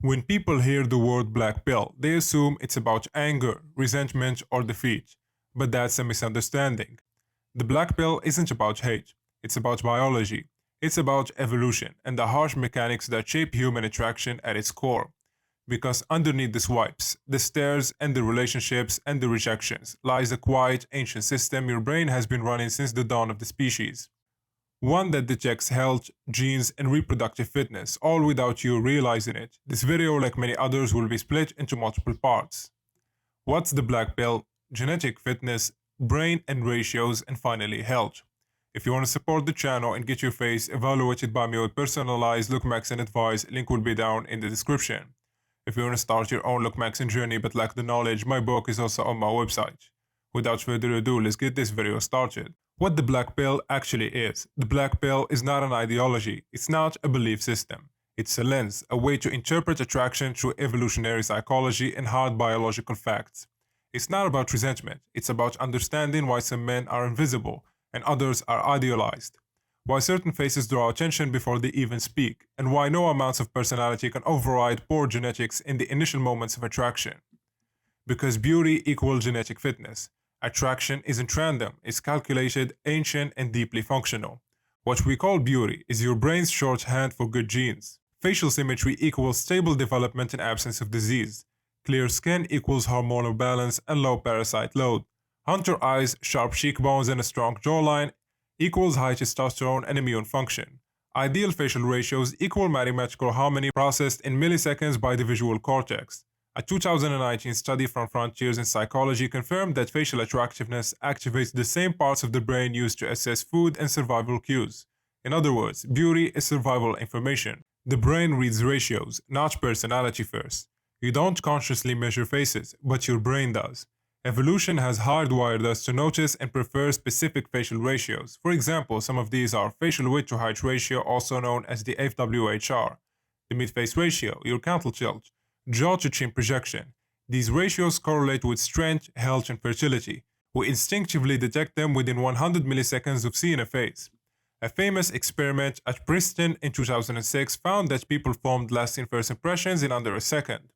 When people hear the word black pill, they assume it's about anger, resentment, or defeat. But that's a misunderstanding. The black pill isn't about hate, it's about biology. It's about evolution and the harsh mechanics that shape human attraction at its core. Because underneath the swipes, the stares, and the relationships and the rejections lies a quiet, ancient system your brain has been running since the dawn of the species. One that detects health, genes, and reproductive fitness, all without you realizing it. This video, like many others, will be split into multiple parts. What's the black pill? Genetic fitness, brain and ratios, and finally health. If you want to support the channel and get your face evaluated by me with personalized look maxing advice, link will be down in the description. If you want to start your own look maxing journey but lack the knowledge, my book is also on my website. Without further ado, let's get this video started. What the black pill actually is. The black pill is not an ideology, it's not a belief system. It's a lens, a way to interpret attraction through evolutionary psychology and hard biological facts. It's not about resentment, it's about understanding why some men are invisible and others are idealized, why certain faces draw attention before they even speak, and why no amounts of personality can override poor genetics in the initial moments of attraction. Because beauty equals genetic fitness. Attraction isn't random, it's calculated, ancient, and deeply functional. What we call beauty is your brain's shorthand for good genes. Facial symmetry equals stable development and absence of disease. Clear skin equals hormonal balance and low parasite load. Hunter eyes, sharp cheekbones, and a strong jawline equals high testosterone and immune function. Ideal facial ratios equal mathematical harmony processed in milliseconds by the visual cortex. A 2019 study from Frontiers in Psychology confirmed that facial attractiveness activates the same parts of the brain used to assess food and survival cues. In other words, beauty is survival information. The brain reads ratios, not personality first. You don't consciously measure faces, but your brain does. Evolution has hardwired us to notice and prefer specific facial ratios. For example, some of these are facial width to height ratio, also known as the FWHR, the mid-face ratio, your canthal tilt, jaw to chin projection. These ratios correlate with strength, health, and fertility. We instinctively detect them within 100 milliseconds of seeing a face. A famous experiment at Princeton in 2006 found that people formed lasting first impressions in under a second,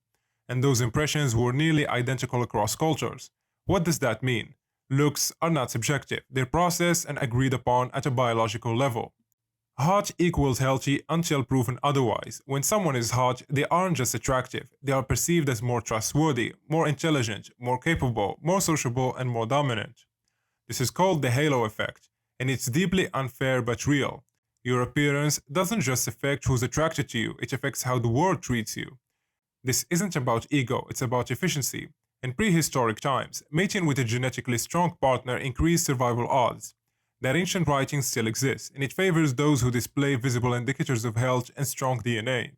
and those impressions were nearly identical across cultures. What does that mean? Looks are not subjective, they're processed and agreed upon at a biological level. Hot equals healthy until proven otherwise. When someone is hot, they aren't just attractive, they are perceived as more trustworthy, more intelligent, more capable, more sociable, and more dominant. This is called the halo effect, and it's deeply unfair but real. Your appearance doesn't just affect who's attracted to you, it affects how the world treats you. This isn't about ego, it's about efficiency. In prehistoric times, mating with a genetically strong partner increased survival odds. That ancient writing still exists, and it favors those who display visible indicators of health and strong DNA.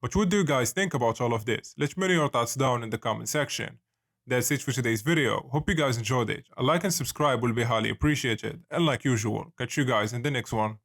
But what do you guys think about all of this? Let me know your thoughts down in the comment section. That's it for today's video. Hope you guys enjoyed it. A like and subscribe will be highly appreciated. And like usual, catch you guys in the next one.